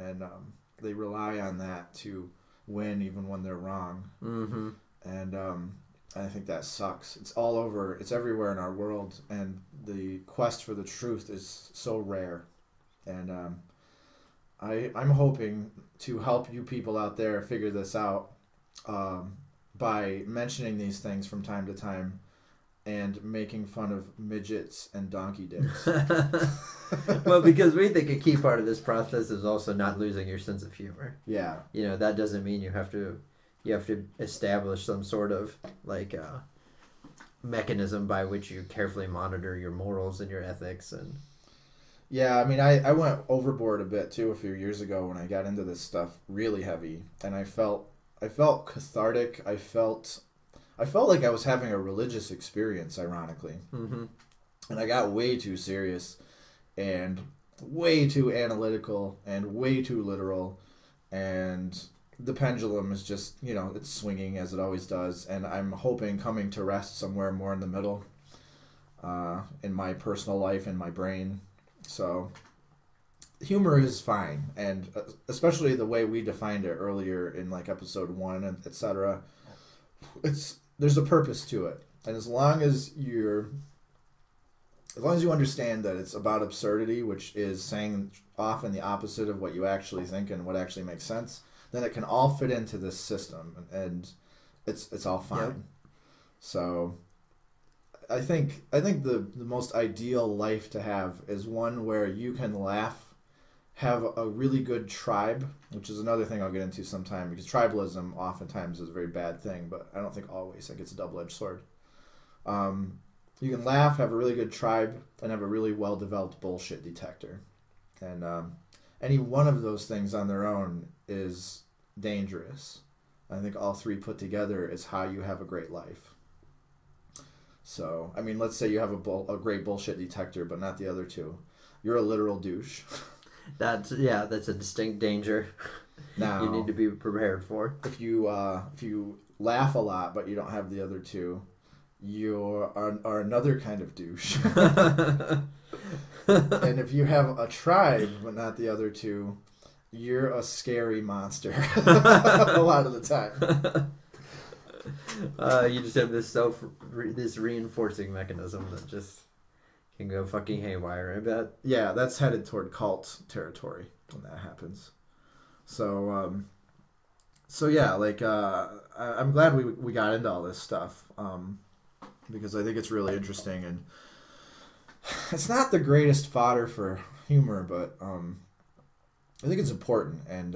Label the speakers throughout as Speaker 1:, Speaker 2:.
Speaker 1: and they rely on that to win even when they're wrong.
Speaker 2: Mm-hmm.
Speaker 1: And I think that sucks. It's all over. It's everywhere in our world, and the quest for the truth is so rare. And I'm hoping to help you people out there figure this out by mentioning these things from time to time and making fun of midgets and donkey dicks.
Speaker 2: Well, because we think a key part of this process is also not losing your sense of humor.
Speaker 1: Yeah.
Speaker 2: You know, that doesn't mean you have to establish some sort of like mechanism by which you carefully monitor your morals and your ethics. And
Speaker 1: yeah, I mean, I went overboard a bit too a few years ago when I got into this stuff really heavy, and I felt cathartic. I felt like I was having a religious experience, ironically.
Speaker 2: Mm-hmm.
Speaker 1: And I got way too serious and way too analytical and way too literal, and the pendulum is just, it's swinging as it always does, and I'm hoping coming to rest somewhere more in the middle in my personal life and my brain. So humor is fine, and especially the way we defined it earlier in like episode 1 and etc. There's a purpose to it, and as long as you understand that it's about absurdity, which is saying often the opposite of what you actually think and what actually makes sense, then it can all fit into this system, and it's all fine. Yep. So I think the most ideal life to have is one where you can laugh, have a really good tribe, which is another thing I'll get into sometime, because tribalism oftentimes is a very bad thing, but I don't think always. Like, it's a double-edged sword. You can laugh, have a really good tribe, and have a really well-developed bullshit detector. And any one of those things on their own is dangerous. I think all three put together is how you have a great life. So, I mean, let's say you have a great bullshit detector, but not the other two. You're a literal douche. That's
Speaker 2: a distinct danger. Now, you need to be prepared for.
Speaker 1: If you laugh a lot, but you don't have the other two, you are another kind of douche. And if you have a tribe, but not the other two, you're a scary monster. A lot of the time.
Speaker 2: You just have this reinforcing mechanism that just can go fucking haywire, I bet.
Speaker 1: Yeah, that's headed toward cult territory when that happens. So yeah, like I'm glad we got into all this stuff because I think it's really interesting, and it's not the greatest fodder for humor, but I think it's important, and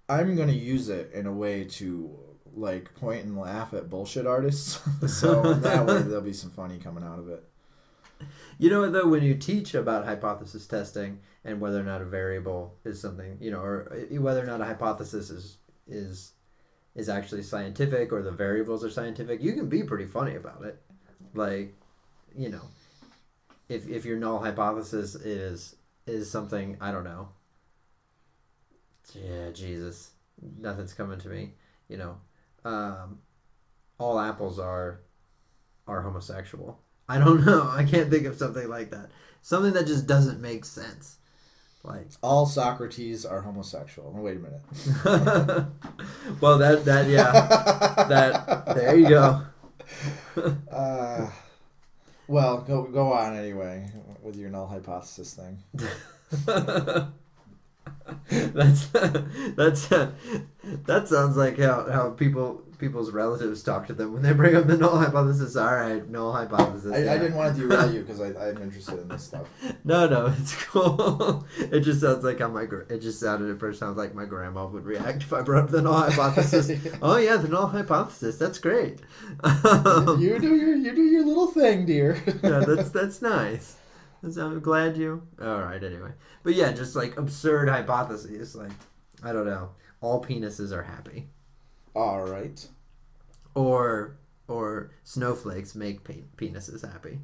Speaker 1: I'm gonna use it in a way to like point and laugh at bullshit artists. So in that way there'll be some funny coming out of it.
Speaker 2: You know what, though, when you teach about hypothesis testing and whether or not a variable is something, or whether or not a hypothesis is actually scientific, or the variables are scientific, you can be pretty funny about it. Like, if your null hypothesis is something, I don't know. Yeah, Jesus, nothing's coming to me. All apples are homosexual. I don't know. I can't think of something like that. Something that just doesn't make sense. Like,
Speaker 1: all Socrates are homosexual. Oh, wait a minute.
Speaker 2: Well, that there you go.
Speaker 1: Well, go on anyway with your null hypothesis thing.
Speaker 2: That sounds like how people's relatives talk to them when they bring up the null hypothesis. All right, null hypothesis.
Speaker 1: I didn't want to derail you because I'm interested in this stuff.
Speaker 2: No, it's cool. It just sounds like it just sounded at first sounds like my grandma would react if I brought up the null hypothesis. Yeah. Oh yeah, the null hypothesis. That's great.
Speaker 1: You do your little thing, dear.
Speaker 2: Yeah, that's nice. I'm glad you. All right, anyway. But yeah, just like absurd hypotheses. Like, I don't know. All penises are happy.
Speaker 1: All right.
Speaker 2: Or snowflakes make penises happy.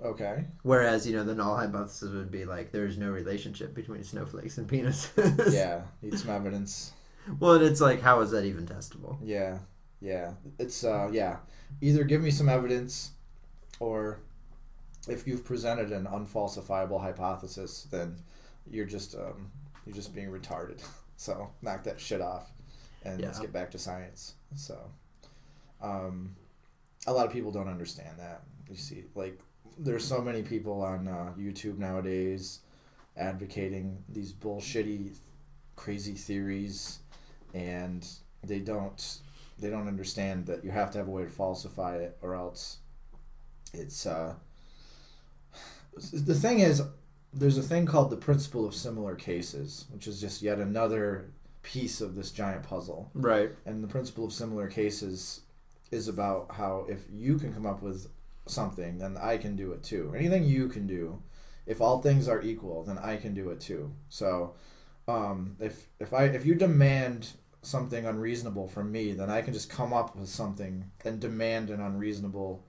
Speaker 1: Okay.
Speaker 2: Whereas, the null hypothesis would be like, there's no relationship between snowflakes and penises.
Speaker 1: Yeah, need some evidence.
Speaker 2: Well, and it's like, how is that even testable?
Speaker 1: Yeah. It's, either give me some evidence, or if you've presented an unfalsifiable hypothesis, then, you're just being retarded. So knock that shit off, and let's get back to science. So, a lot of people don't understand that. You see, like, there's so many people on YouTube nowadays advocating these bullshitty, crazy theories, and they don't understand that you have to have a way to falsify it, or else it's the thing is, there's a thing called the principle of similar cases, which is just yet another piece of this giant puzzle.
Speaker 2: Right.
Speaker 1: And the principle of similar cases is about how if you can come up with something, then I can do it too. Anything you can do, if all things are equal, then I can do it too. So if you demand something unreasonable from me, then I can just come up with something and demand an unreasonable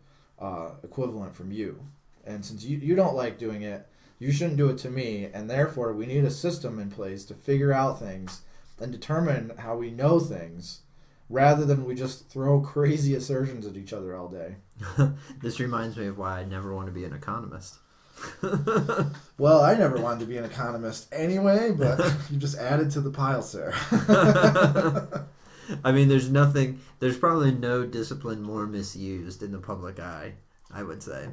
Speaker 1: equivalent from you. And since you don't like doing it, you shouldn't do it to me, and therefore we need a system in place to figure out things and determine how we know things, rather than we just throw crazy assertions at each other all day.
Speaker 2: This reminds me of why I never want to be an economist.
Speaker 1: Well, I never wanted to be an economist anyway, but you just added to the pile, sir.
Speaker 2: I mean, there's probably no discipline more misused in the public eye, I would say.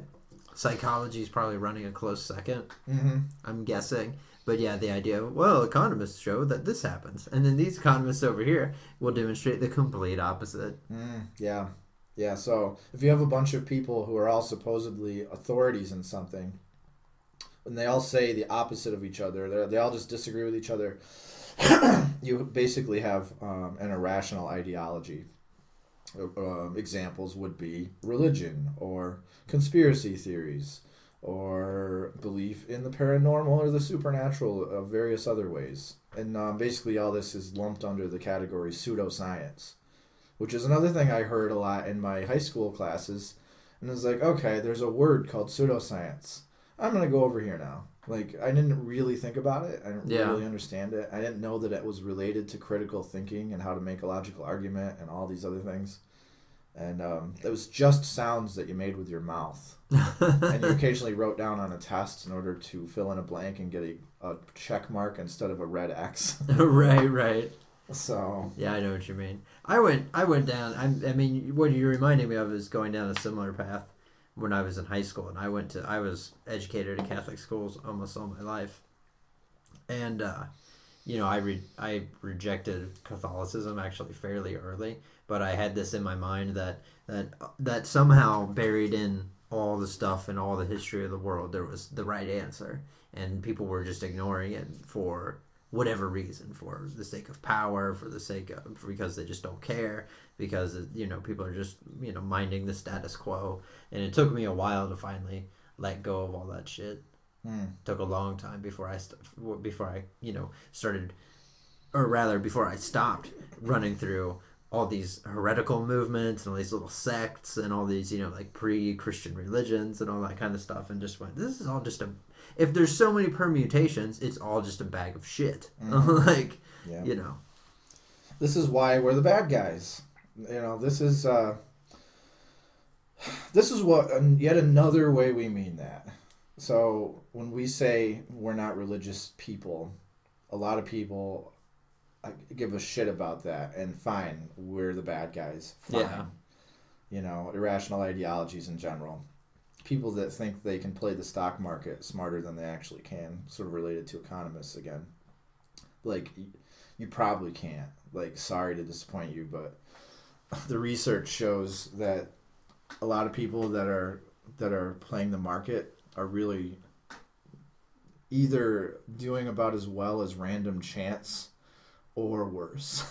Speaker 2: Psychology is probably running a close second, I'm guessing. But yeah, the idea of, well, economists show that this happens. And then these economists over here will demonstrate the complete opposite.
Speaker 1: Yeah. Yeah, so if you have a bunch of people who are all supposedly authorities in something, and they all say the opposite of each other, they all just disagree with each other, you basically have an irrational ideology. Examples would be religion, or conspiracy theories, or belief in the paranormal or the supernatural of various other ways. And basically all this is lumped under the category pseudoscience, which is another thing I heard a lot in my high school classes. And it's like, okay, there's a word called pseudoscience. I'm going to go over here now. Like, I didn't really think about it. I didn't really understand it. I didn't know that it was related to critical thinking and how to make a logical argument and all these other things. And it was just sounds that you made with your mouth. And you occasionally wrote down on a test in order to fill in a blank and get a check mark instead of a red X.
Speaker 2: Right.
Speaker 1: So
Speaker 2: yeah, I know what you mean. I went down. I mean, what you're reminding me of is going down a similar path when I was in high school, and I was educated at Catholic schools almost all my life, and I rejected Catholicism actually fairly early, but I had this in my mind that somehow buried in all the stuff and all the history of the world, there was the right answer, and people were just ignoring it for whatever reason, for the sake of power, because they just don't care, because people are just minding the status quo. And it took me a while to finally let go of all that shit. Took a long time before I started, or rather before I stopped running through all these heretical movements and all these little sects and all these like pre-Christian religions and all that kind of stuff, and just went, this is all just if there's so many permutations, it's all just a bag of shit.
Speaker 1: This is why we're the bad guys. This is what yet another way we mean that. So when we say we're not religious people, a lot of people give a shit about that, and fine, we're the bad guys. Fine. Yeah. Irrational ideologies in general. People that think they can play the stock market smarter than they actually can, sort of related to economists again. Like, you probably can't. Like, sorry to disappoint you, but the research shows that a lot of people that are playing the market are really either doing about as well as random chance or worse.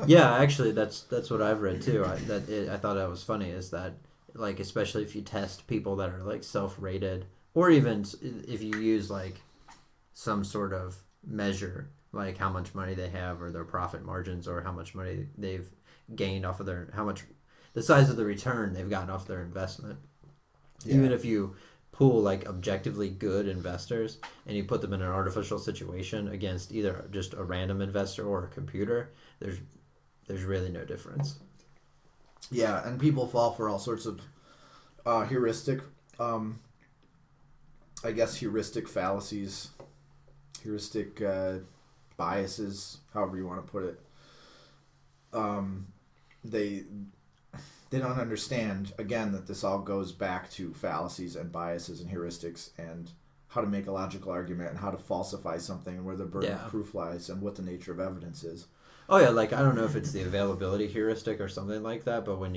Speaker 2: Yeah, actually, that's what I've read too. I thought that was funny, is that, like, especially if you test people that are like self-rated, or even if you use like some sort of measure, like how much money they have, or their profit margins, or how much money they've gained off of the size of the return they've gotten off their investment. Yeah. Even if you pool like objectively good investors and you put them in an artificial situation against either just a random investor or a computer, there's really no difference.
Speaker 1: Yeah, and people fall for all sorts of heuristic fallacies. heuristic biases, however you want to put it. They don't understand, again, that this all goes back to fallacies and biases and heuristics and how to make a logical argument and how to falsify something and where the burden of proof lies and what the nature of evidence is.
Speaker 2: Oh yeah, like I don't know if it's the availability heuristic or something like that, but when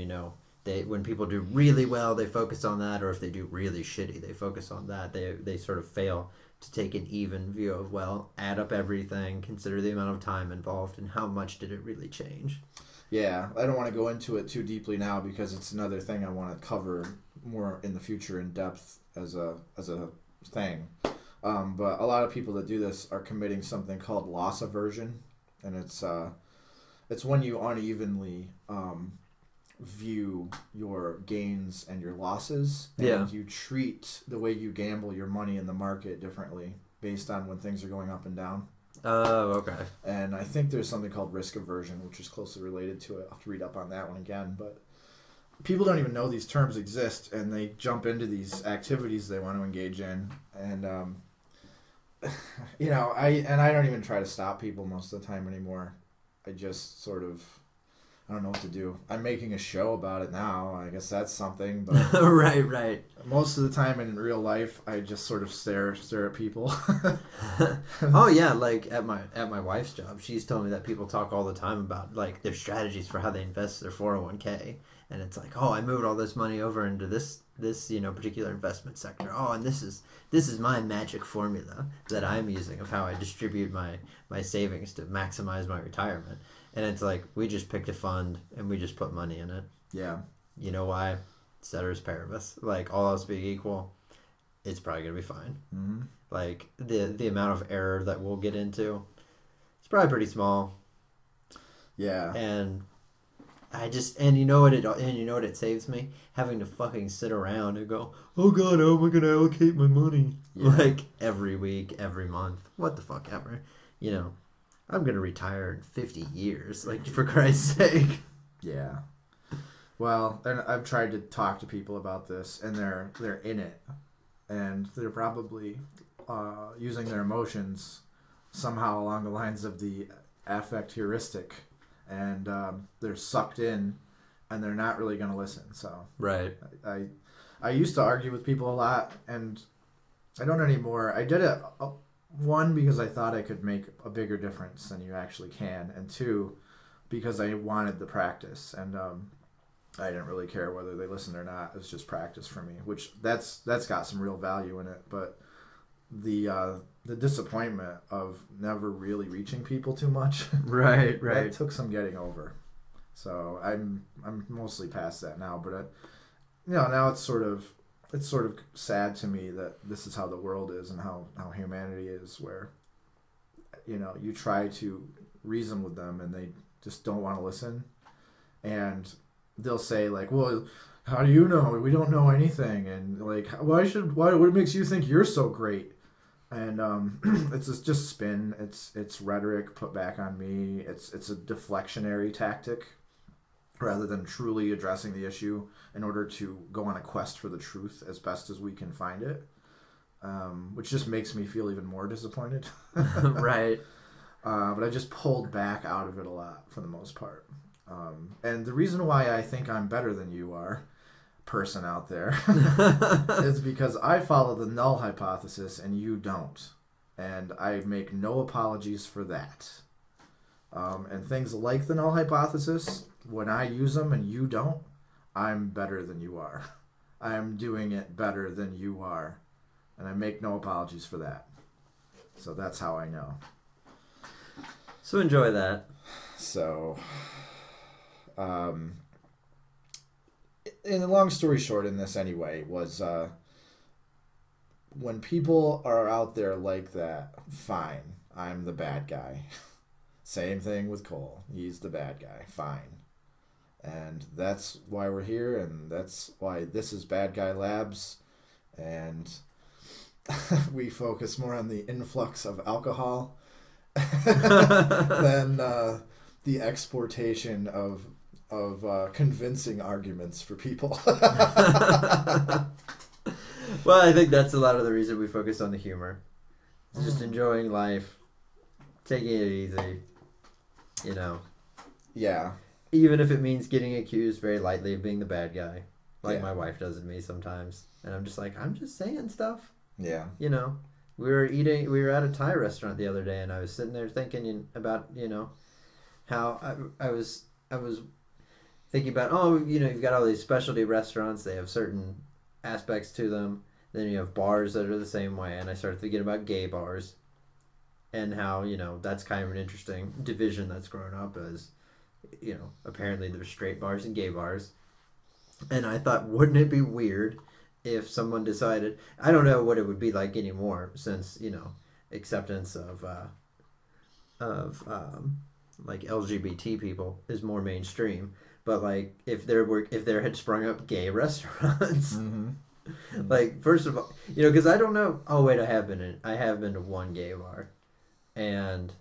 Speaker 2: when people do really well, they focus on that, or if they do really shitty, they focus on that. They sort of fail to take an even view of, well, add up everything, consider the amount of time involved, and how much did it really change.
Speaker 1: Yeah, I don't want to go into it too deeply now because it's another thing I want to cover more in the future in depth as a thing. But a lot of people that do this are committing something called loss aversion, and it's when you unevenly view your gains and your losses, and you treat the way you gamble your money in the market differently based on when things are going up and down.
Speaker 2: Oh, okay.
Speaker 1: And I think there's something called risk aversion, which is closely related to it. I'll have to read up on that one again. But people don't even know these terms exist, and they jump into these activities they want to engage in. And, I don't even try to stop people most of the time anymore. I just sort of, I don't know what to do. I'm making a show about it now. I guess that's something. But
Speaker 2: right.
Speaker 1: Most of the time in real life, I just sort of stare at people.
Speaker 2: Oh yeah, like at my wife's job, she's telling me that people talk all the time about like their strategies for how they invest their 401k, and it's like, oh, I moved all this money over into this particular investment sector. Oh, and this is my magic formula that I'm using of how I distribute my savings to maximize my retirement. And it's like, we just picked a fund and we just put money in it.
Speaker 1: Yeah.
Speaker 2: You know why? Ceteris paribus. Like, all else being equal, it's probably going to be fine.
Speaker 1: Mm-hmm.
Speaker 2: Like, the amount of error that we'll get into, it's probably pretty small.
Speaker 1: Yeah.
Speaker 2: And you know what it saves me? Having to fucking sit around and go, oh God, how am I going to allocate my money? Yeah. Like, every week, every month. What the fuck ever. I'm going to retire in 50 years, like, for Christ's sake.
Speaker 1: Yeah. Well, and I've tried to talk to people about this, and they're in it. And they're probably using their emotions somehow along the lines of the affect heuristic. And they're sucked in, and they're not really going to listen. So
Speaker 2: right.
Speaker 1: I used to argue with people a lot, and I don't anymore. I did it... One, because I thought I could make a bigger difference than you actually can, and two, because I wanted the practice, and I didn't really care whether they listened or not. It's just practice for me, which that's got some real value in it. But the disappointment of never really reaching people too much,
Speaker 2: right,
Speaker 1: that took some getting over. So I'm mostly past that now, but now it's sort of sad to me that this is how the world is and how humanity is, where you try to reason with them and they just don't want to listen, and they'll say like, well, how do you know? We don't know anything, and like, what makes you think you're so great? And it's just spin. It's rhetoric put back on me. It's a deflectionary tactic rather than truly addressing the issue in order to go on a quest for the truth as best as we can find it, which just makes me feel even more disappointed.
Speaker 2: Right.
Speaker 1: But I just pulled back out of it a lot for the most part. And the reason why I think I'm better than you are, person out there, is because I follow the null hypothesis and you don't. And I make no apologies for that. And things like the null hypothesis, when I use them and you don't, I'm better than you are. I'm doing it better than you are. And I make no apologies for that. So that's how I know.
Speaker 2: So enjoy that.
Speaker 1: So, in the long story short in this anyway, was when people are out there like that, fine, I'm the bad guy. Same thing with Cole. He's the bad guy. Fine. And that's why we're here, and that's why this is Bad Guy Labs. And we focus more on the influx of alcohol than the exportation of convincing arguments for people.
Speaker 2: Well, I think that's a lot of the reason we focus on the humor. just enjoying life, taking it easy, you know.
Speaker 1: Yeah.
Speaker 2: Even if it means getting accused very lightly of being the bad guy, like
Speaker 1: Yeah.
Speaker 2: my wife does to me sometimes. And I'm just like, I'm just saying stuff.
Speaker 1: Yeah.
Speaker 2: You know, we were at a Thai restaurant the other day, and I was sitting there thinking about, you know, how I was thinking about, oh, you know, you've got all these specialty restaurants, they have certain aspects to them. Then you have bars that are the same way, and I started thinking about gay bars and how, you know, that's kind of an interesting division that's grown up as, you know, apparently there's straight bars and gay bars. And I thought, wouldn't it be weird if someone decided, I don't know what it would be like anymore since, you know, acceptance of like LGBT people is more mainstream, but like if there had sprung up gay restaurants.
Speaker 1: Mm-hmm.
Speaker 2: Like, first of all, you know, because I don't know. Oh wait, I have been to one gay bar, and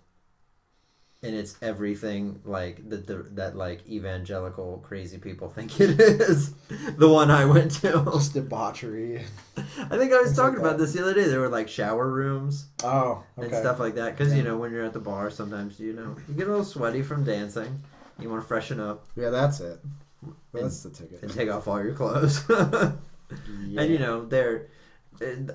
Speaker 2: it's everything like that like evangelical crazy people think it is. The one I went to,
Speaker 1: Just debauchery.
Speaker 2: I think I was talking about this the other day. There were like shower rooms
Speaker 1: Oh, okay.
Speaker 2: and stuff like that. Because you know, when you're at the bar, sometimes you know you get a little sweaty from dancing. You want to freshen up.
Speaker 1: Yeah, that's it. That's the ticket.
Speaker 2: And take off all your clothes.
Speaker 1: Yeah.
Speaker 2: And you know,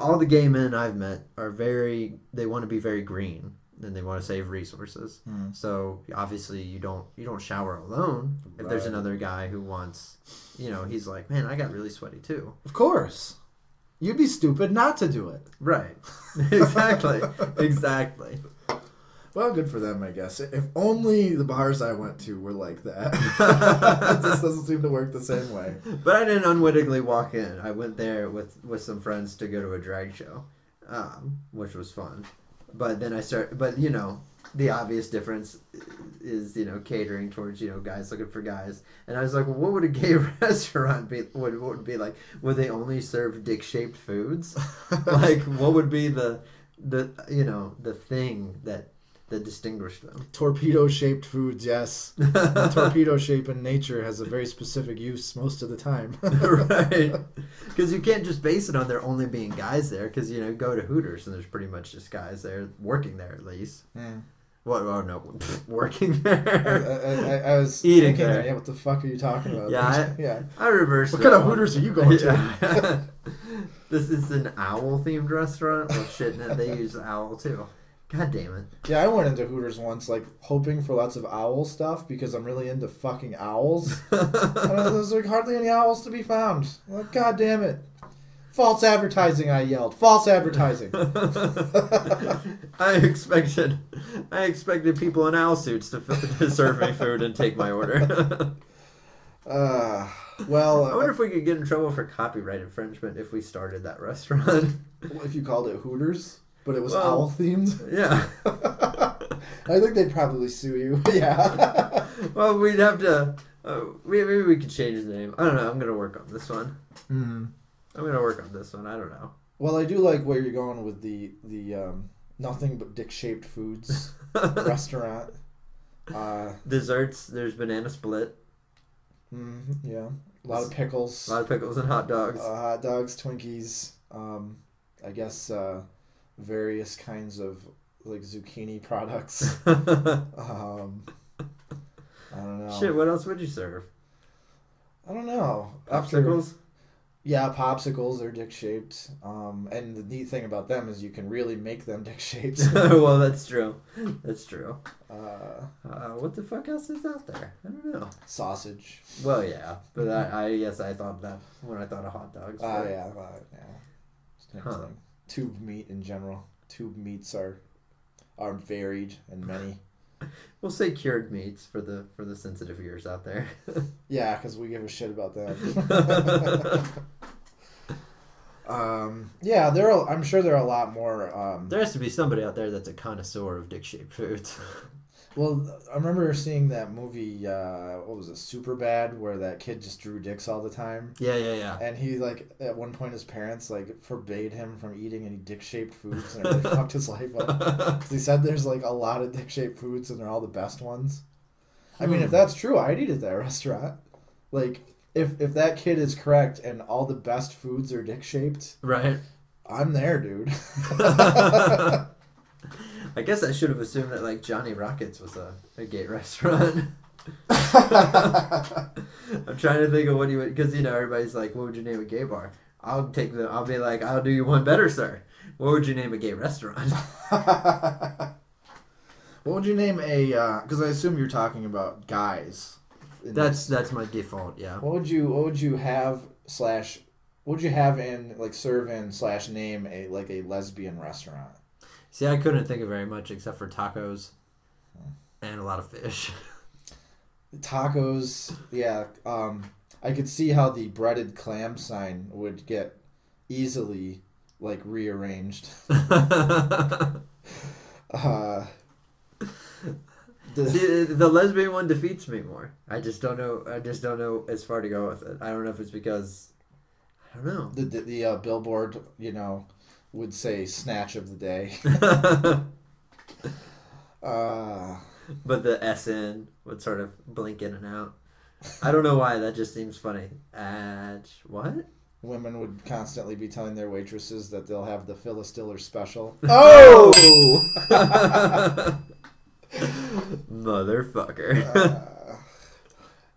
Speaker 2: all the gay men I've met are they want to be very green and they want to save resources. So obviously you don't shower alone. If there's another guy who wants, you know, he's like, man, I got really sweaty too.
Speaker 1: Of course. You'd be stupid not to do it.
Speaker 2: Right. Exactly. Exactly.
Speaker 1: Well, good for them, I guess. If only the bars I went to were like that. It just doesn't seem to work the same way.
Speaker 2: But I didn't unwittingly walk in. I went there with some friends to go to a drag show, which was fun. But then but you know, the obvious difference is, you know, catering towards, you know, guys looking for guys. And I was like, well, what would a gay restaurant be? What would be like? Would they only serve dick-shaped foods? Like, what would be the you know, the thing that distinguished them?
Speaker 1: Torpedo-shaped foods, yes. The torpedo shape in nature has a very specific use most of the time.
Speaker 2: Right. Because you can't just base it on there only being guys there. Because, you know, go to Hooters and there's pretty much just guys there, working there at least.
Speaker 1: Yeah.
Speaker 2: What? Oh, no. Working there.
Speaker 1: I was
Speaker 2: Eating
Speaker 1: thinking
Speaker 2: there.
Speaker 1: Yeah, what the fuck are you talking about?
Speaker 2: Yeah, I reversed
Speaker 1: What
Speaker 2: that
Speaker 1: kind of
Speaker 2: one.
Speaker 1: Hooters are you going to?
Speaker 2: Yeah. This is an owl-themed restaurant? Well, shit, they use the owl, too. God damn it.
Speaker 1: Yeah, I went into Hooters once, like, hoping for lots of owl stuff because I'm really into fucking owls. There's like hardly any owls to be found. Like, God damn it. False advertising, I yelled. False advertising.
Speaker 2: I expected people in owl suits to serve me food and take my order.
Speaker 1: Well...
Speaker 2: I wonder if we could get in trouble for copyright infringement if we started that restaurant.
Speaker 1: If you called it Hooters, but it was owl themed?
Speaker 2: Yeah.
Speaker 1: I think they'd probably sue you. Yeah.
Speaker 2: Well, we'd have to... maybe we could change the name. I don't know. I'm going to work on this one.
Speaker 1: Mm-hmm.
Speaker 2: I'm going to work on this one. I don't know.
Speaker 1: Well, I do like where you're going with the nothing but dick-shaped foods restaurant.
Speaker 2: Desserts, there's banana split.
Speaker 1: Yeah. A lot of pickles.
Speaker 2: A lot of pickles and hot dogs.
Speaker 1: Hot dogs, Twinkies. I guess various kinds of like zucchini products. I don't know.
Speaker 2: Shit, what else would you serve?
Speaker 1: I don't know.
Speaker 2: Popsicles?
Speaker 1: Yeah, popsicles are dick-shaped. And the neat thing about them is you can really make them dick-shaped.
Speaker 2: Well, that's true. That's true. What the fuck else is out there? I don't know.
Speaker 1: Sausage.
Speaker 2: Well, yeah. But I guess I thought that when I thought of hot dogs.
Speaker 1: Yeah. Same thing. Tube meat in general. Tube meats are varied and many.
Speaker 2: We'll say cured meats for the sensitive ears out there.
Speaker 1: Yeah, because we give a shit about them. Yeah, I'm sure there are a lot more.
Speaker 2: There has to be somebody out there that's a connoisseur of dick-shaped foods.
Speaker 1: Well, I remember seeing that movie, what was it, Superbad, where that kid just drew dicks all the time.
Speaker 2: Yeah.
Speaker 1: And he, like, at one point his parents, like, forbade him from eating any dick-shaped foods, and it really fucked his life up. 'Cause he said there's, like, a lot of dick-shaped foods, and they're all the best ones. I mean, if that's true, I'd eat at that restaurant. Like, if that kid is correct, and all the best foods are dick-shaped...
Speaker 2: Right.
Speaker 1: I'm there, dude.
Speaker 2: I guess I should have assumed that like Johnny Rockets was a gay restaurant. I'm trying to think of what he would, because everybody's like, what would you name a gay bar? I'll be like, I'll do you one better, sir. What would you name a gay restaurant?
Speaker 1: What would you name a? Because I assume you're talking about guys.
Speaker 2: That's my default. Yeah.
Speaker 1: What would you have and like serve in / name a lesbian restaurant?
Speaker 2: See, I couldn't think of very much except for tacos and a lot of fish.
Speaker 1: Tacos, yeah. I could see how the breaded clam sign would get easily like rearranged.
Speaker 2: The lesbian one defeats me more. I just don't know as far to go with it. I don't know if it's because I don't know.
Speaker 1: The billboard, would say snatch of the day.
Speaker 2: But the SN would sort of blink in and out. I don't know why, that just seems funny. What?
Speaker 1: Women would constantly be telling their waitresses that they'll have the Phyllis Diller special.
Speaker 2: Oh! Motherfucker.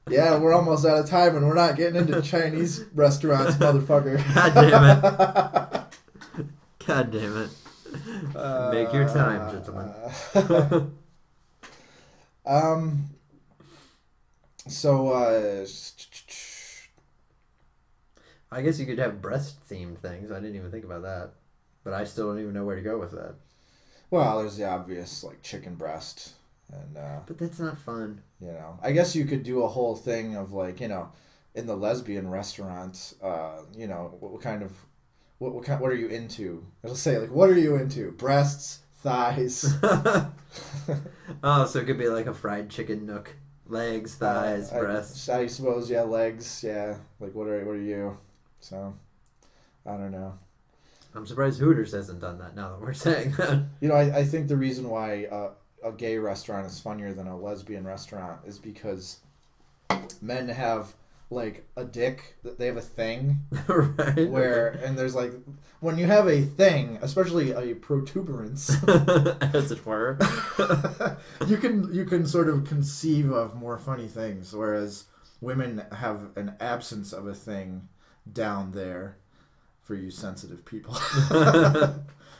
Speaker 1: Yeah, we're almost out of time and we're not getting into Chinese restaurants, motherfucker.
Speaker 2: God damn it. Make your time, gentlemen. I guess you could have breast-themed things. I didn't even think about that. But I still don't even know where to go with that.
Speaker 1: Well, there's the obvious, like, chicken breast.
Speaker 2: But that's not fun.
Speaker 1: I guess you could do a whole thing of, like, in the lesbian restaurant, what are you into? It'll say, like, what are you into? Breasts, thighs.
Speaker 2: Oh, so it could be like a fried chicken nook. Legs, thighs, breasts.
Speaker 1: I suppose, yeah, legs, yeah. Like, what are you? So, I don't know.
Speaker 2: I'm surprised Hooters hasn't done that now that we're saying that.
Speaker 1: I think the reason why a gay restaurant is funnier than a lesbian restaurant is because men have, like, a dick, they have a thing.
Speaker 2: Right.
Speaker 1: And there's, like, when you have a thing, especially a protuberance.
Speaker 2: As it were.
Speaker 1: you can sort of conceive of more funny things, whereas women have an absence of a thing down there for you sensitive people.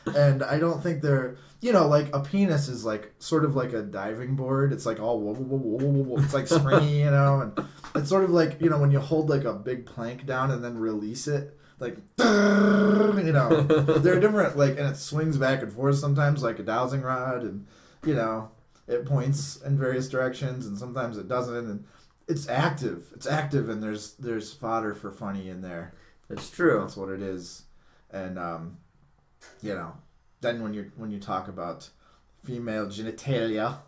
Speaker 1: And I don't think they're, like a penis is like sort of like a diving board. It's like all whoa, whoa, whoa, whoa, whoa. It's like springy, and it's sort of like, when you hold like a big plank down and then release it, like, they're different, like, and it swings back and forth sometimes like a dowsing rod, and it points in various directions, and sometimes it doesn't, and it's active, and there's fodder for funny in there.
Speaker 2: That's true.
Speaker 1: That's what it is. And then when you talk about female genitalia,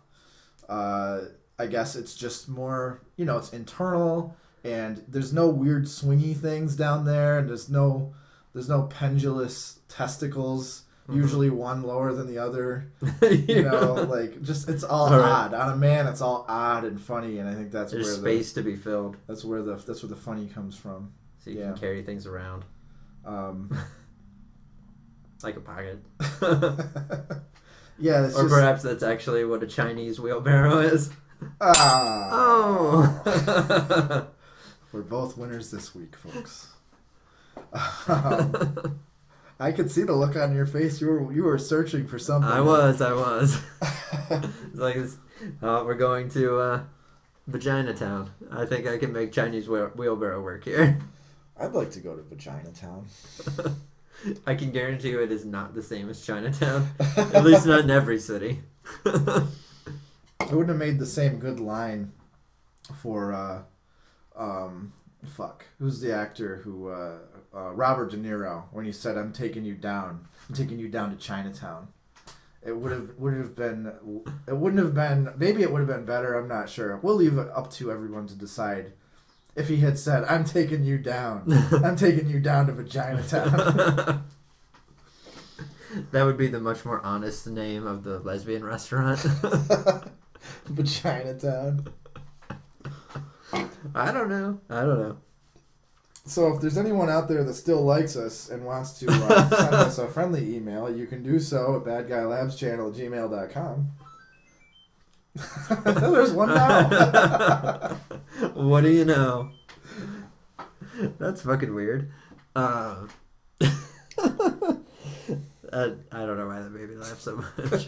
Speaker 1: I guess it's just more, it's internal, and there's no weird swingy things down there, and there's no pendulous testicles, usually one lower than the other. Like, just, it's all odd. On a man, it's all odd and funny, and I think that's
Speaker 2: there's
Speaker 1: where
Speaker 2: space to be filled.
Speaker 1: That's where the funny comes from.
Speaker 2: So you can carry things around. Like a pocket.
Speaker 1: Yeah.
Speaker 2: Or perhaps that's actually what a Chinese wheelbarrow is.
Speaker 1: Oh. We're both winners this week, folks. I could see the look on your face. You were searching for something.
Speaker 2: I was. It's like this, we're going to Vagina Town. I think I can make Chinese wheelbarrow work here.
Speaker 1: I'd like to go to Vagina Town.
Speaker 2: I can guarantee you it is not the same as Chinatown. At least not in every city.
Speaker 1: I wouldn't have made the same good line for, who's the actor who, Robert De Niro, when he said, I'm taking you down to Chinatown. It wouldn't have been, maybe it would have been better, I'm not sure. We'll leave it up to everyone to decide. If he had said, I'm taking you down to Vagina Town.
Speaker 2: That would be the much more honest name of the lesbian restaurant.
Speaker 1: Vagina Town.
Speaker 2: I don't know.
Speaker 1: So if there's anyone out there that still likes us and wants to send us a friendly email, you can do so at badguylabschannel@gmail.com. There's one now.
Speaker 2: What do you know? That's fucking weird. I don't know why that made me laugh so much.